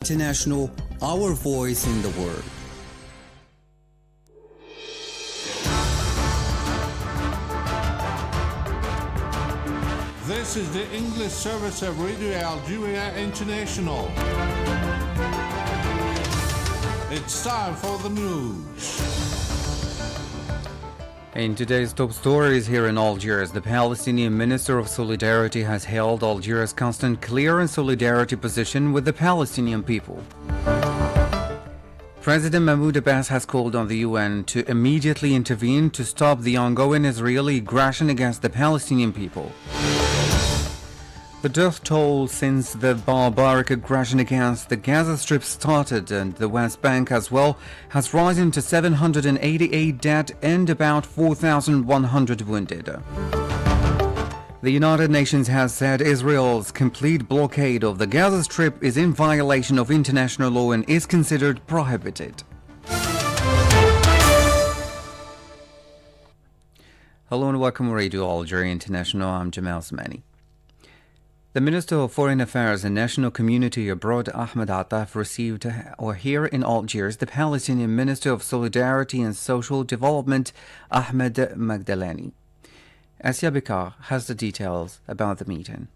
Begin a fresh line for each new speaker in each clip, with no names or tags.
International, our voice in the world.
This is the English service of Radio Algeria International. It's time for the news.
In today's top stories here in Algiers, the Palestinian Minister of Solidarity has hailed Algiers' constant, clear and solidarity position with the Palestinian people. President Mahmoud Abbas has called on the UN to immediately intervene to stop the ongoing Israeli aggression against the Palestinian people. The death toll since the barbaric aggression against the Gaza Strip started and the West Bank as well has risen to 788 dead and about 4,100 wounded. The United Nations has said Israel's complete blockade of the Gaza Strip is in violation of international law and is considered prohibited. Hello and welcome to Radio Algeria International. I'm Jamal Zamani. The Minister of Foreign Affairs and National Community Abroad, Ahmed Attaf, received here in Algiers the Palestinian Minister of Solidarity and Social Development, Ahmed Magdalani. Asia Bikar has the details about the meeting.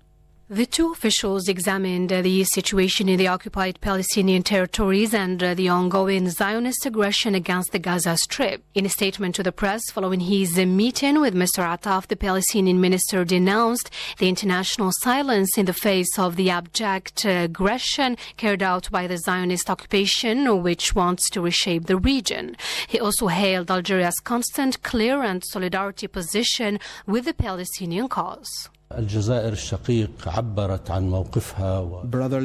The two officials examined the situation in the occupied Palestinian territories and the ongoing Zionist aggression against the Gaza Strip. In a statement to the press following his meeting with Mr. Attaf, the Palestinian minister denounced the international silence in the face of the abject aggression carried out by the Zionist occupation, which wants to reshape the region. He also hailed Algeria's constant, clear and solidarity position with the Palestinian cause.
Brotherly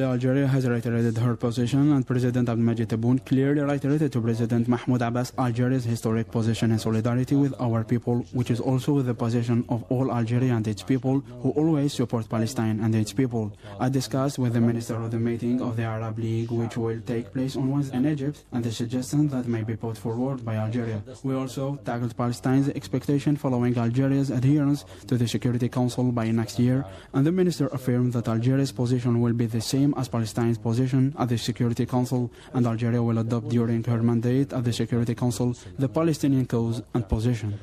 Algeria has reiterated her position, and President Abdelmadjid Tebboune clearly reiterated to President Mahmoud Abbas Algeria's historic position in solidarity with our people, which is also the position of all Algeria and its people who always support Palestine and its people. I discussed with the Minister of the meeting of the Arab League, which will take place on Wednesday in Egypt, and the suggestion that may be put forward by Algeria. We also tackled Palestine's expectation following Algeria's adherence to the Security Council by next year, and the minister affirmed that Algeria's position will be the same as Palestine's position at the Security Council, and Algeria will adopt during her mandate at the Security Council the Palestinian cause and position.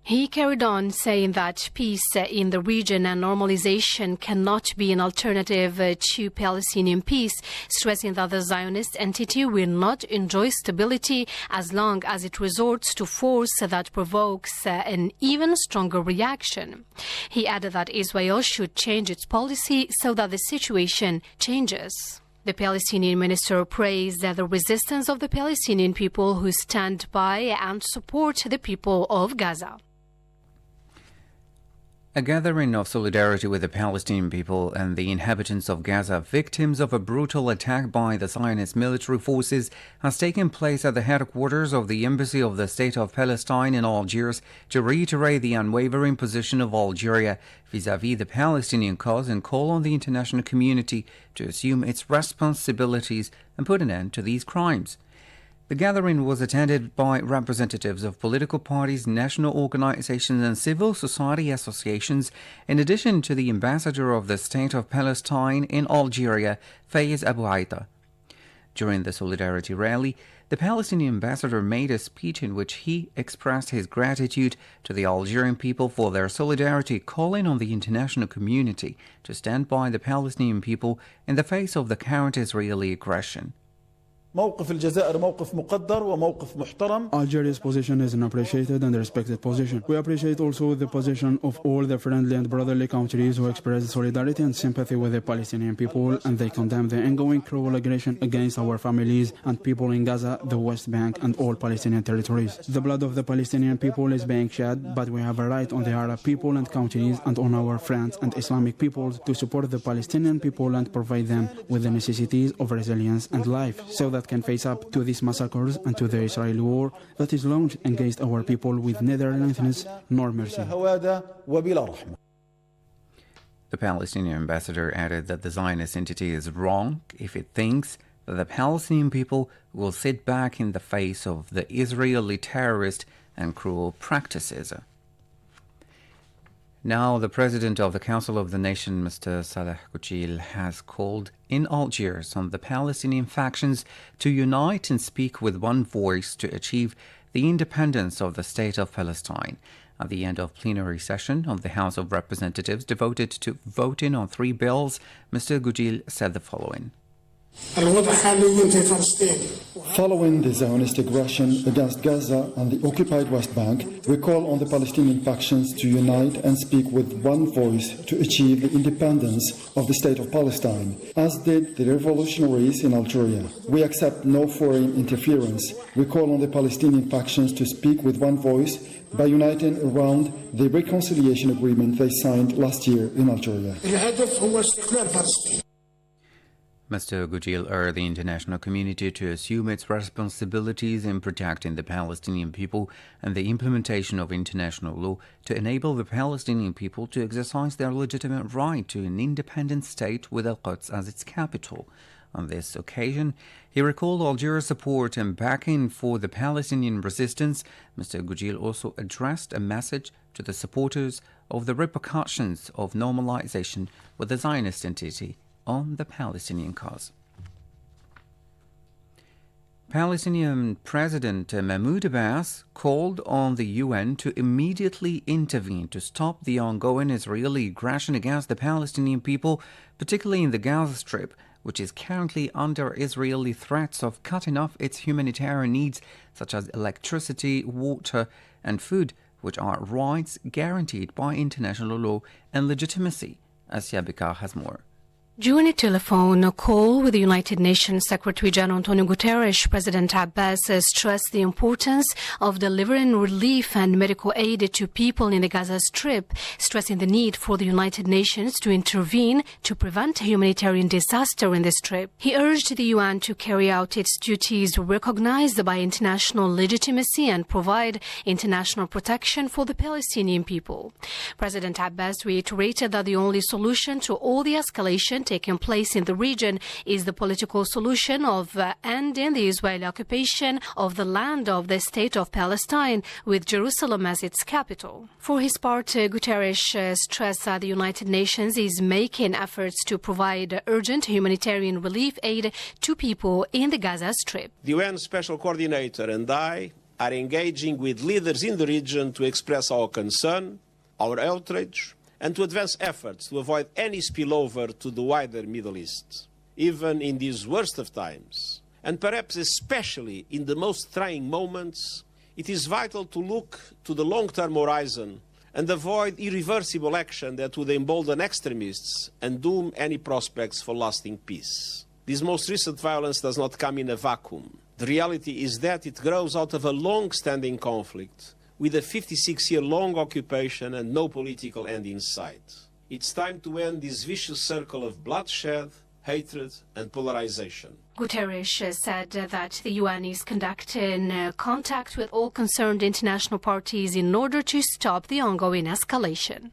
He carried on saying that peace in the region and normalization cannot be an alternative to Palestinian peace, stressing that the Zionist entity will not enjoy stability as long as it resorts to force that provokes an even stronger reaction. He added that Israel should change its policy so that the situation changes. The Palestinian minister praised the resistance of the Palestinian people who stand by and support the people of Gaza.
A gathering of solidarity with the Palestinian people and the inhabitants of Gaza, victims of a brutal attack by the Zionist military forces, has taken place at the headquarters of the Embassy of the State of Palestine in Algiers to reiterate the unwavering position of Algeria vis-à-vis the Palestinian cause and call on the international community to assume its responsibilities and put an end to these crimes. The gathering was attended by representatives of political parties, national organizations and civil society associations, in addition to the ambassador of the State of Palestine in Algeria, Fayez Abu Aita. During the solidarity rally, the Palestinian ambassador made a speech in which he expressed his gratitude to the Algerian people for their solidarity, calling on the international community to stand by the Palestinian people in the face of the current Israeli aggression.
Algeria's position is an appreciated and respected position. We appreciate also the position of all the friendly and brotherly countries who express solidarity and sympathy with the Palestinian people, and they condemn the ongoing cruel aggression against our families and people in Gaza, the West Bank and all Palestinian territories. The blood of the Palestinian people is being shed, but we have a right on the Arab people and countries and on our friends and Islamic peoples to support the Palestinian people and provide them with the necessities of resilience and life, so that can face up to these massacres and to the Israeli war that is launched against our people with neither leniency nor mercy.
The Palestinian ambassador added that the Zionist entity is wrong if it thinks that the Palestinian people will sit back in the face of the Israeli terrorist and cruel practices. Now, the president of the Council of the Nation, Mr. Saleh Gouchil, has called in Algiers on the Palestinian factions to unite and speak with one voice to achieve the independence of the State of Palestine. At the end of plenary session of the House of Representatives devoted to voting on 3 bills, Mr. Gouchil said the following.
Following the Zionist aggression against Gaza and the occupied West Bank, we call on the Palestinian factions to unite and speak with one voice to achieve the independence of the State of Palestine, as did the revolutionaries in Algeria. We accept no foreign interference. We call on the Palestinian factions to speak with one voice by uniting around the reconciliation agreement they signed last year in Algeria.
Mr. Gouchil urged the international community to assume its responsibilities in protecting the Palestinian people and the implementation of international law to enable the Palestinian people to exercise their legitimate right to an independent state with Al-Quds as its capital. On this occasion, he recalled Algeria's support and backing for the Palestinian resistance. Mr. Gouchil also addressed a message to the supporters of the repercussions of normalization with the Zionist entity on the Palestinian cause. Palestinian President Mahmoud Abbas called on the UN to immediately intervene to stop the ongoing Israeli aggression against the Palestinian people, particularly in the Gaza Strip, which is currently under Israeli threats of cutting off its humanitarian needs such as electricity, water and food, which are rights guaranteed by international law and legitimacy. Asya Bikar has more.
During a telephone call with the United Nations Secretary-General Antonio Guterres, President Abbas stressed the importance of delivering relief and medical aid to people in the Gaza Strip, stressing the need for the United Nations to intervene to prevent a humanitarian disaster in the Strip. He urged the UN to carry out its duties recognized by international legitimacy and provide international protection for the Palestinian people. President Abbas reiterated that the only solution to all the escalation taking place in the region is the political solution of ending the Israeli occupation of the land of the State of Palestine, with Jerusalem as its capital. For his part, Guterres stressed that the United Nations is making efforts to provide urgent humanitarian relief aid to people in the Gaza Strip.
The UN Special Coordinator and I are engaging with leaders in the region to express our concern, our outrage, and to advance efforts to avoid any spillover to the wider Middle East, even in these worst of times. And perhaps especially in the most trying moments, it is vital to look to the long-term horizon and avoid irreversible action that would embolden extremists and doom any prospects for lasting peace. This most recent violence does not come in a vacuum. The reality is that it grows out of a long-standing conflict with a 56-year-long occupation and no political end in sight. It's time to end this vicious circle of bloodshed, hatred and polarization.
Guterres said that the UN is conducting contact with all concerned international parties in order to stop the ongoing escalation.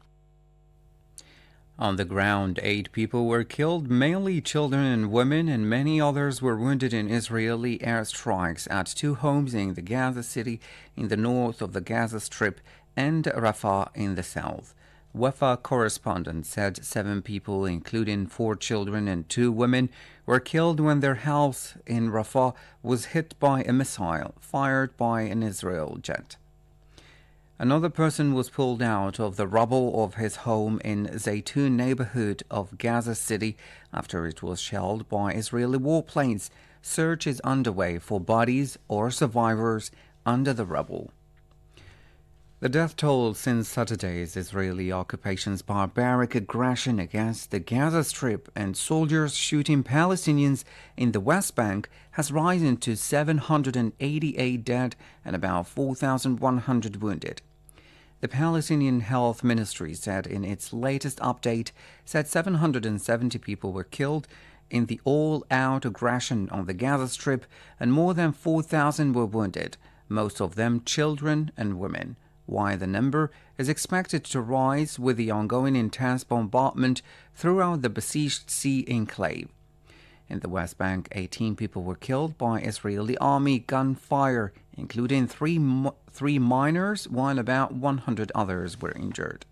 On the ground, 8 people were killed, mainly children and women, and many others were wounded in Israeli airstrikes at 2 homes in the Gaza City in the north of the Gaza Strip and Rafah in the south. WAFA correspondent said 7 people, including 4 children and 2 women, were killed when their house in Rafah was hit by a missile fired by an Israeli jet. Another person was pulled out of the rubble of his home in Zaytun neighborhood of Gaza City after it was shelled by Israeli warplanes. Search is underway for bodies or survivors under the rubble. The death toll since Saturday's Israeli occupation's barbaric aggression against the Gaza Strip and soldiers shooting Palestinians in the West Bank has risen to 788 dead and about 4,100 wounded. The Palestinian Health Ministry said in its latest update that 770 people were killed in the all-out aggression on the Gaza Strip and more than 4,000 were wounded, most of them children and women, while the number is expected to rise with the ongoing intense bombardment throughout the besieged sea enclave. In the West Bank, 18 people were killed by Israeli army gunfire, including three minors, while about 100 others were injured.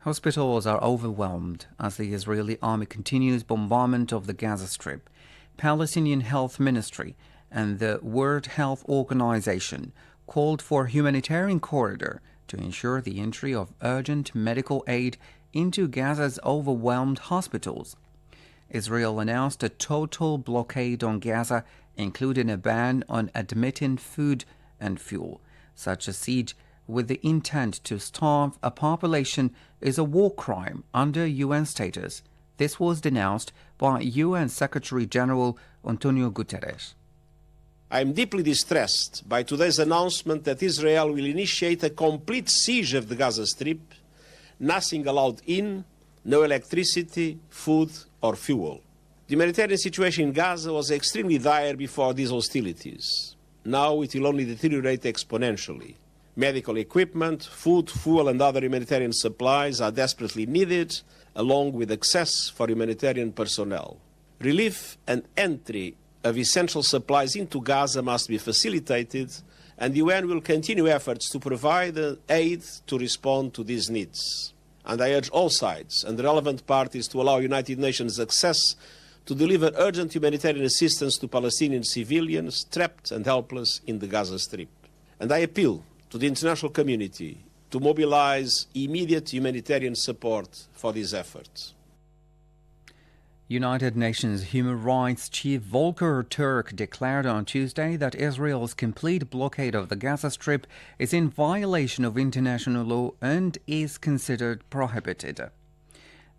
Hospitals are overwhelmed as the Israeli army continues bombardment of the Gaza Strip. Palestinian Health Ministry and the World Health Organization called for a humanitarian corridor to ensure the entry of urgent medical aid into Gaza's overwhelmed hospitals. Israel announced a total blockade on Gaza, including a ban on admitting food and fuel. Such a siege with the intent to starve a population is a war crime under UN status. This was denounced by UN Secretary-General Antonio Guterres.
I am deeply distressed by today's announcement that Israel will initiate a complete siege of the Gaza Strip, nothing allowed in, no electricity, food or fuel. The humanitarian situation in Gaza was extremely dire before these hostilities. Now it will only deteriorate exponentially. Medical equipment, food, fuel and other humanitarian supplies are desperately needed, along with access for humanitarian personnel. Relief and entry of essential supplies into Gaza must be facilitated, and the UN will continue efforts to provide aid to respond to these needs. And I urge all sides and the relevant parties to allow United Nations access to deliver urgent humanitarian assistance to Palestinian civilians trapped and helpless in the Gaza Strip. And I appeal to the international community to mobilize immediate humanitarian support for these efforts.
United Nations Human Rights Chief Volker Turk declared on Tuesday that Israel's complete blockade of the Gaza Strip is in violation of international law and is considered prohibited.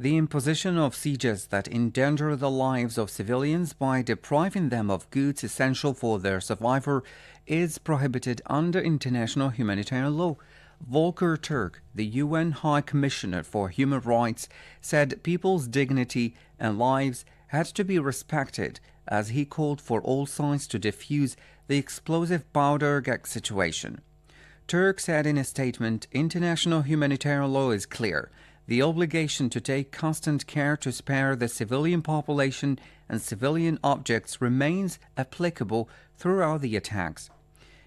The imposition of sieges that endanger the lives of civilians by depriving them of goods essential for their survival is prohibited under international humanitarian law. Volker Turk, the UN High Commissioner for Human Rights, said people's dignity and lives had to be respected as he called for all sides to defuse the explosive powder keg situation. Turk said in a statement, international humanitarian law is clear. The obligation to take constant care to spare the civilian population and civilian objects remains applicable throughout the attacks.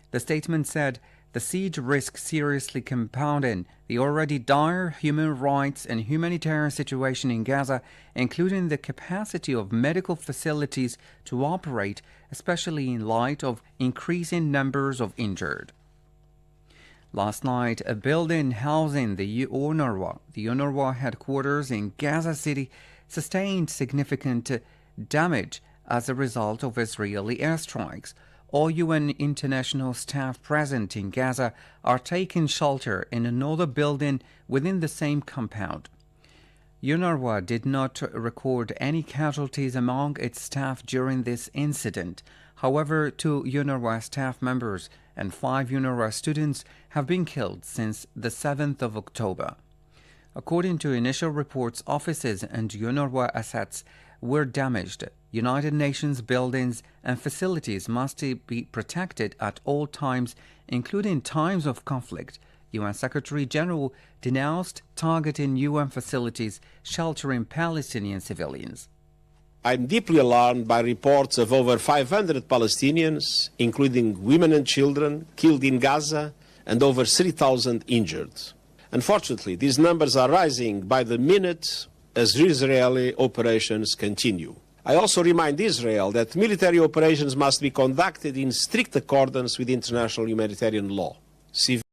The statement said, the siege risks seriously compounding the already dire human rights and humanitarian situation in Gaza, including the capacity of medical facilities to operate, especially in light of increasing numbers of injured. Last night, a building housing the UNRWA headquarters in Gaza City, sustained significant damage as a result of Israeli airstrikes. All UN international staff present in Gaza are taking shelter in another building within the same compound. UNRWA did not record any casualties among its staff during this incident. However, 2 UNRWA staff members and 5 UNRWA students have been killed since the 7th of October. According to initial reports, offices and UNRWA assets were damaged. United Nations buildings and facilities must be protected at all times, including times of conflict. UN Secretary-General denounced targeting UN facilities sheltering Palestinian civilians.
I'm deeply alarmed by reports of over 500 Palestinians, including women and children, killed in Gaza and over 3,000 injured. Unfortunately, these numbers are rising by the minute as Israeli operations continue. I also remind Israel that military operations must be conducted in strict accordance with international humanitarian law. Civilians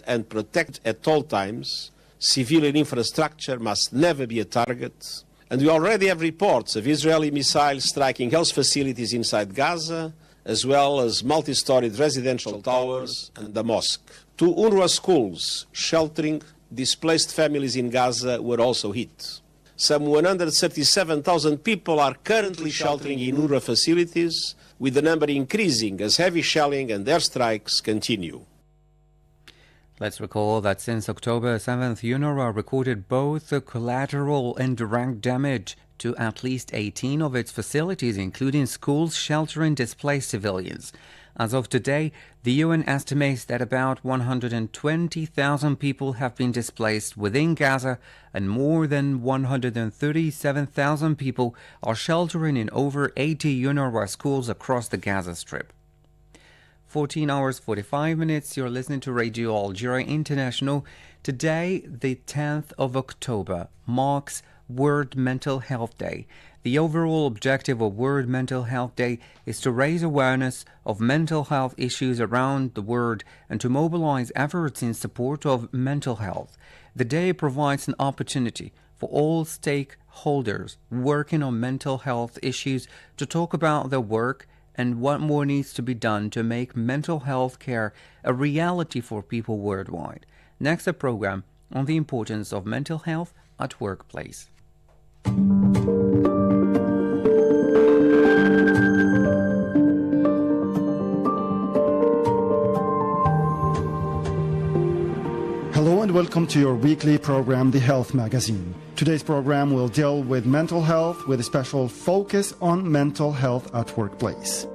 and protect at all times. Civilian infrastructure must never be a target. And we already have reports of Israeli missiles striking health facilities inside Gaza, as well as multi-storied residential towers and a mosque. 2 UNRWA schools sheltering displaced families in Gaza were also hit. Some 137,000 people are currently sheltering in UNRWA facilities, with the number increasing as heavy shelling and airstrikes continue.
Let's recall that since October 7th, UNRWA recorded both the collateral and direct damage to at least 18 of its facilities, including schools sheltering displaced civilians. As of today, the UN estimates that about 120,000 people have been displaced within Gaza, and more than 137,000 people are sheltering in over 80 UNRWA schools across the Gaza Strip. 14 hours 45 minutes, you're listening to Radio Algeria International. Today, the 10th of October, marks World Mental Health Day. The overall objective of World Mental Health Day is to raise awareness of mental health issues around the world and to mobilize efforts in support of mental health. The day provides an opportunity for all stakeholders working on mental health issues to talk about their work and what more needs to be done to make mental health care a reality for people worldwide. Next, a program on the importance of mental health at workplace.
Hello and welcome to your weekly program, The Health Magazine. Today's program will deal with mental health with a special focus on mental health at workplace.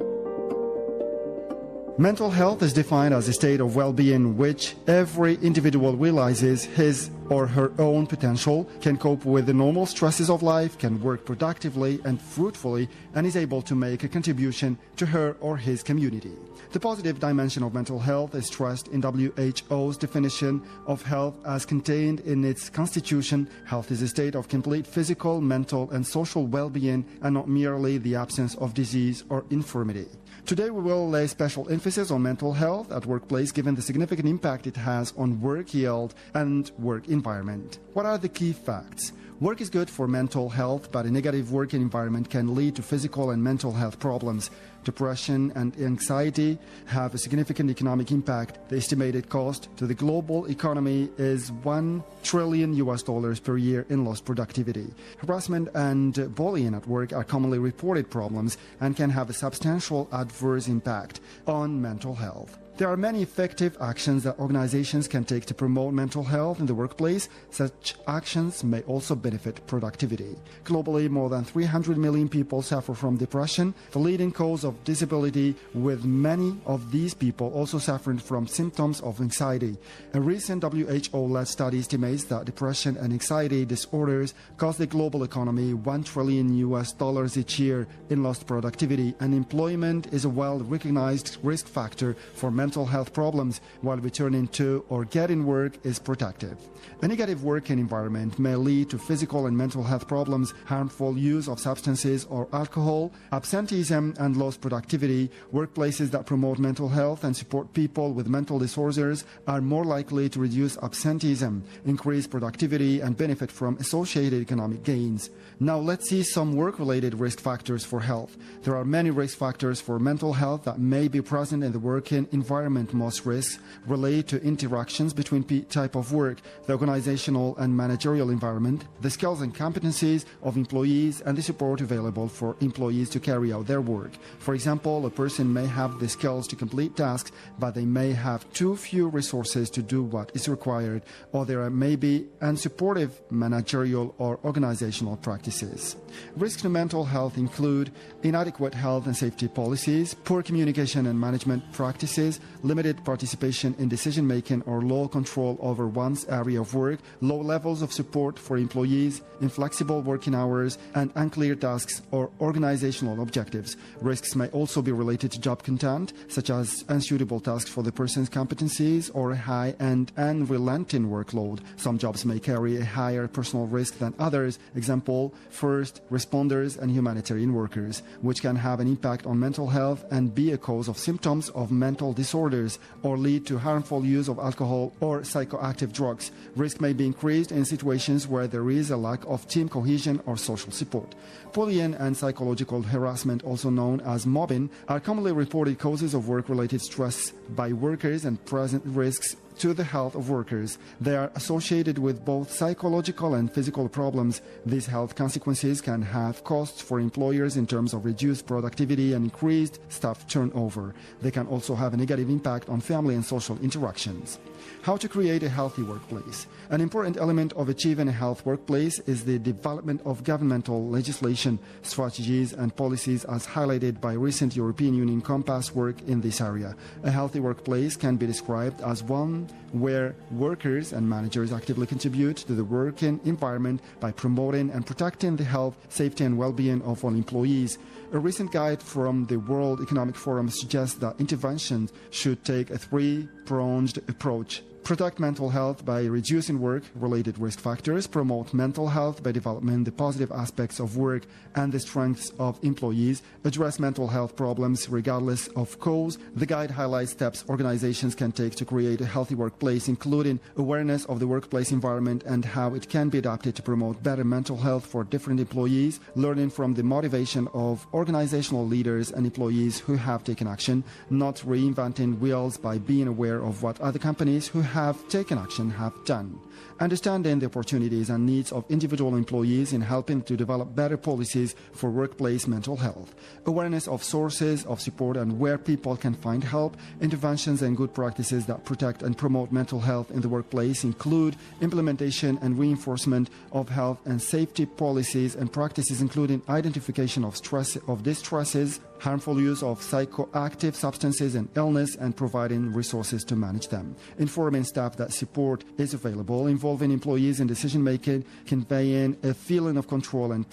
Mental health is defined as a state of well-being in which every individual realizes his or her own potential, can cope with the normal stresses of life, can work productively and fruitfully, and is able to make a contribution to her or his community. The positive dimension of mental health is stressed in WHO's definition of health as contained in its constitution. Health is a state of complete physical, mental, and social well-being, and not merely the absence of disease or infirmity. Today we will lay special emphasis on mental health at workplace given the significant impact it has on work yield and work environment. What are the key facts? Work is good for mental health, but a negative working environment can lead to physical and mental health problems. Depression and anxiety have a significant economic impact. The estimated cost to the global economy is $1 trillion per year in lost productivity. Harassment and bullying at work are commonly reported problems and can have a substantial adverse impact on mental health. There are many effective actions that organizations can take to promote mental health in the workplace. Such actions may also benefit productivity. Globally, more than 300 million people suffer from depression, the leading cause of disability, with many of these people also suffering from symptoms of anxiety. A recent WHO-led study estimates that depression and anxiety disorders cost the global economy $1 trillion each year in lost productivity. Unemployment is a well-recognized risk factor for mental health problems, while returning to or getting work is protective. A negative working environment may lead to physical and mental health problems, harmful use of substances or alcohol, absenteeism, and lost productivity. Workplaces that promote mental health and support people with mental disorders are more likely to reduce absenteeism, increase productivity, and benefit from associated economic gains. Now let's see some work-related risk factors for health. There are many risk factors for mental health that may be present in the working environment. Most risks relate to interactions between type of work, the organizational and managerial environment, the skills and competencies of employees, and the support available for employees to carry out their work. For example, a person may have the skills to complete tasks, but they may have too few resources to do what is required, or there may be unsupportive managerial or organizational practices. Risks to mental health include inadequate health and safety policies, poor communication and management practices, limited participation in decision-making or low control over one's area of work, low levels of support for employees, inflexible working hours, and unclear tasks or organizational objectives. Risks may also be related to job content, such as unsuitable tasks for the person's competencies or a high and unrelenting workload. Some jobs may carry a higher personal risk than others, example, first responders and humanitarian workers, which can have an impact on mental health and be a cause of symptoms of mental disorders or lead to harmful use of alcohol or psychoactive drugs. Risk may be increased in situations where there is a lack of team cohesion or social support. Bullying and psychological harassment, also known as mobbing, are commonly reported causes of work-related stress by workers and present risks to the health of workers. They are associated with both psychological and physical problems. These health consequences can have costs for employers in terms of reduced productivity and increased staff turnover. They can also have a negative impact on family and social interactions. How to create a healthy workplace. An important element of achieving a healthy workplace is the development of governmental legislation, strategies, and policies as highlighted by recent European Union Compass work in this area. A healthy workplace can be described as one where workers and managers actively contribute to the working environment by promoting and protecting the health, safety, and well-being of all employees. A recent guide from the World Economic Forum suggests that interventions should take a three-pronged approach: protect mental health by reducing work-related risk factors, promote mental health by developing the positive aspects of work and the strengths of employees, address mental health problems regardless of cause. The guide highlights steps organizations can take to create a healthy workplace, including awareness of the workplace environment and how it can be adapted to promote better mental health for different employees, learning from the motivation of organizational leaders and employees who have taken action, not reinventing wheels by being aware of what other companies who have taken action have done. Understanding the opportunities and needs of individual employees in helping to develop better policies for workplace mental health. Awareness of sources of support and where people can find help. Interventions and good practices that protect and promote mental health in the workplace include implementation and reinforcement of health and safety policies and practices, including identification of distresses, harmful use of psychoactive substances and illness, and providing resources to manage them. Informing staff that support is available, involving employees in decision-making, conveying a feeling of control and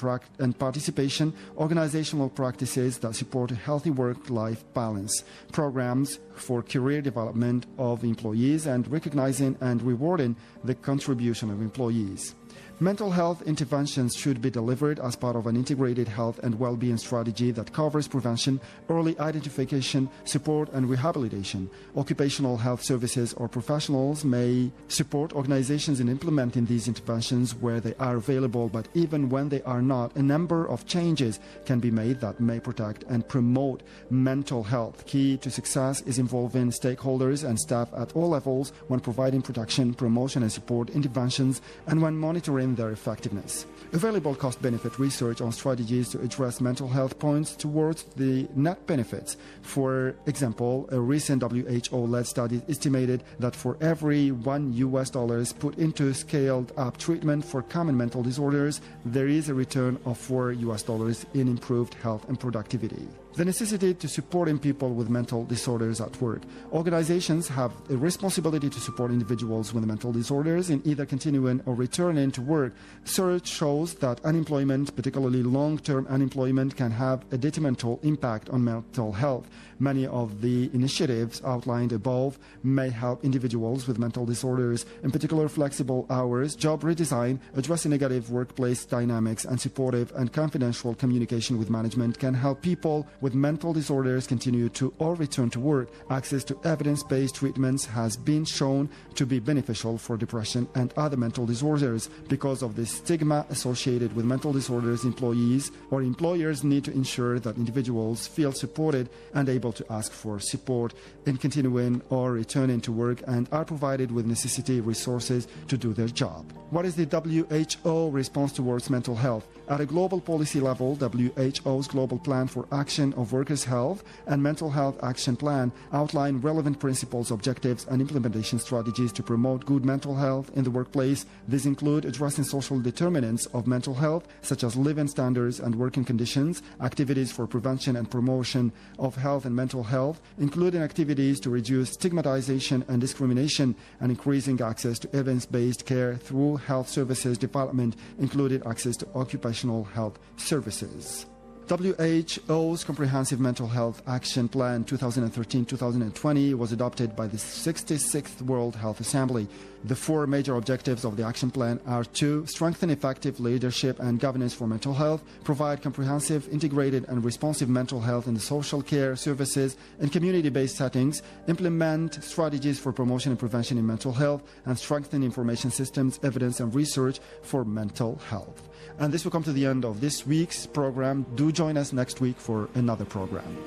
participation, organizational practices that support a healthy work-life balance, programs for career development of employees, and recognizing and rewarding the contribution of employees. Mental health interventions should be delivered as part of an integrated health and well-being strategy that covers prevention, early identification, support, and rehabilitation. Occupational health services or professionals may support organizations in implementing these interventions where they are available, but even when they are not, a number of changes can be made that may protect and promote mental health. Key to success is involving stakeholders and staff at all levels when providing protection, promotion, and support interventions, and when monitoring their effectiveness. Available cost-benefit research on strategies to address mental health points towards the net benefits. For example, a recent WHO-led study estimated that for every $1 put into scaled-up treatment for common mental disorders, there is a return of $4 in improved health and productivity. The necessity to supporting people with mental disorders at work. Organizations have a responsibility to support individuals with mental disorders in either continuing or returning to work. Research shows that unemployment, particularly long-term unemployment, can have a detrimental impact on mental health. Many of the initiatives outlined above may help individuals with mental disorders, in particular flexible hours, job redesign, addressing negative workplace dynamics, and supportive and confidential communication with management can help people with mental disorders continue to or return to work. Access to evidence-based treatments has been shown to be beneficial for depression and other mental disorders. Because of the stigma associated with mental disorders, employees or employers need to ensure that individuals feel supported and able to ask for support in continuing or returning to work and are provided with necessary resources to do their job. What is the WHO response towards mental health? At a global policy level, WHO's Global Plan for Action of Workers' Health and Mental Health Action Plan outline relevant principles, objectives, and implementation strategies to promote good mental health in the workplace. These include addressing social determinants of mental health, such as living standards and working conditions, activities for prevention and promotion of health and mental health, including activities to reduce stigmatization and discrimination, and increasing access to evidence-based care through health services development, including access to occupational health services. WHO's Comprehensive Mental Health Action Plan 2013-2020 was adopted by the 66th World Health Assembly. The four major objectives of the action plan are to strengthen effective leadership and governance for mental health, provide comprehensive, integrated, and responsive mental health in the social care services and community-based settings, implement strategies for promotion and prevention in mental health, and strengthen information systems, evidence, and research for mental health. And this will come to the end of this week's program. Do join us next week for another program.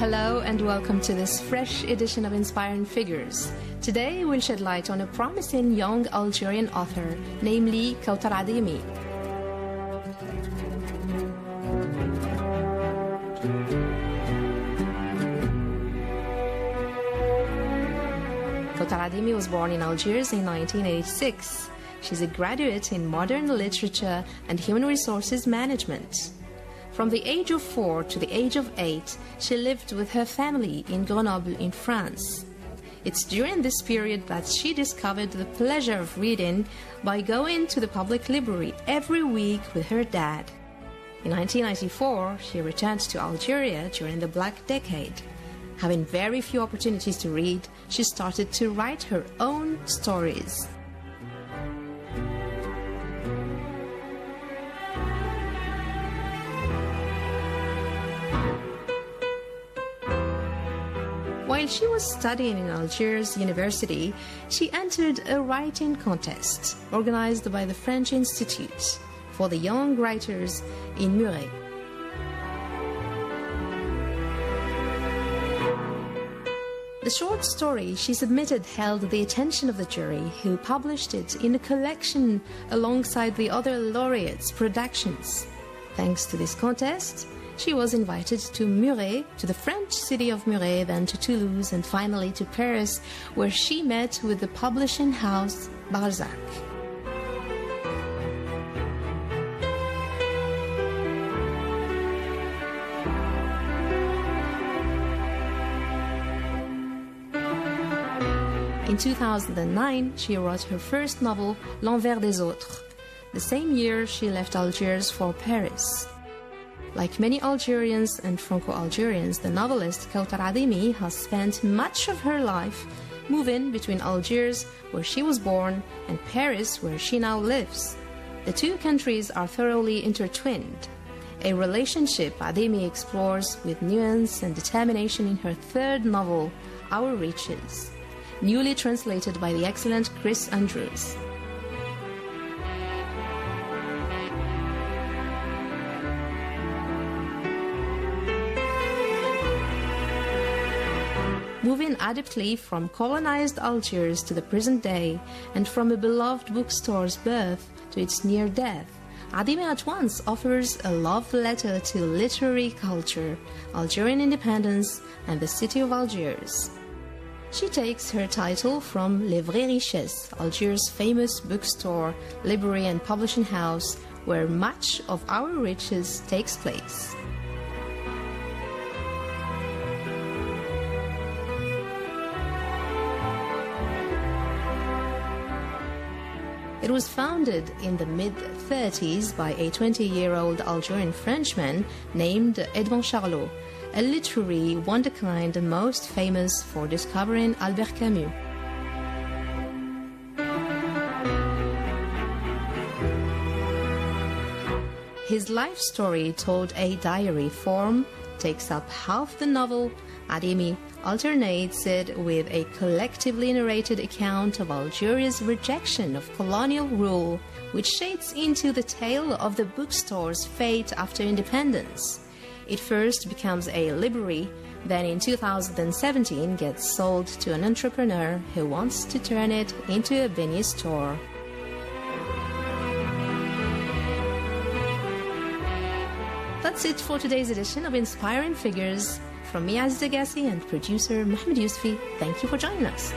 Hello and welcome to this fresh edition of Inspiring Figures. Today we'll shed light on a promising young Algerian author, namely Kawthar Ademi. Kawthar Ademi was born in Algiers in 1986. She's a graduate in modern literature and human resources management. From the age of 4 to the age of 8, she lived with her family in Grenoble in France. It's during this period that she discovered the pleasure of reading by going to the public library every week with her dad. In 1994, she returned to Algeria during the Black Decade. Having very few opportunities to read, she started to write her own stories. While she was studying in Algiers University, she entered a writing contest organized by the French Institute for the young writers in Muret. The short story she submitted held the attention of the jury, who published it in a collection alongside the other laureates' productions. Thanks to this contest, she was invited to Muret, to the French city of Muret, then to Toulouse, and finally to Paris, where she met with the publishing house Balzac. In 2009, she wrote her first novel, L'Envers des Autres. The same year, she left Algiers for Paris. Like many Algerians and Franco-Algerians, the novelist Kawthar Ademi has spent much of her life moving between Algiers, where she was born, and Paris, where she now lives. The two countries are thoroughly intertwined, a relationship Ademi explores with nuance and determination in her third novel, Our Reaches, newly translated by the excellent Chris Andrews. Moving adeptly from colonized Algiers to the present day, and from a beloved bookstore's birth to its near death, Ademi at once offers a love letter to literary culture, Algerian independence, and the city of Algiers. She takes her title from Les Vraies Richesses, Algiers' famous bookstore, library and publishing house, where much of Our Riches takes place. It was founded in the mid-30s by a 20-year-old Algerian Frenchman named Edmond Charlot, a literary wonderkind most famous for discovering Albert Camus. His life story, told a diary form, takes up half the novel. Ademi alternates it with a collectively narrated account of Algeria's rejection of colonial rule, which shades into the tale of the bookstore's fate after independence. It first becomes a library, then in 2017 gets sold to an entrepreneur who wants to turn it into a beignet store. That's it for today's edition of Inspiring Figures. From me, Aziz Agassi, and producer Mohamed Yousfi, thank you for joining us.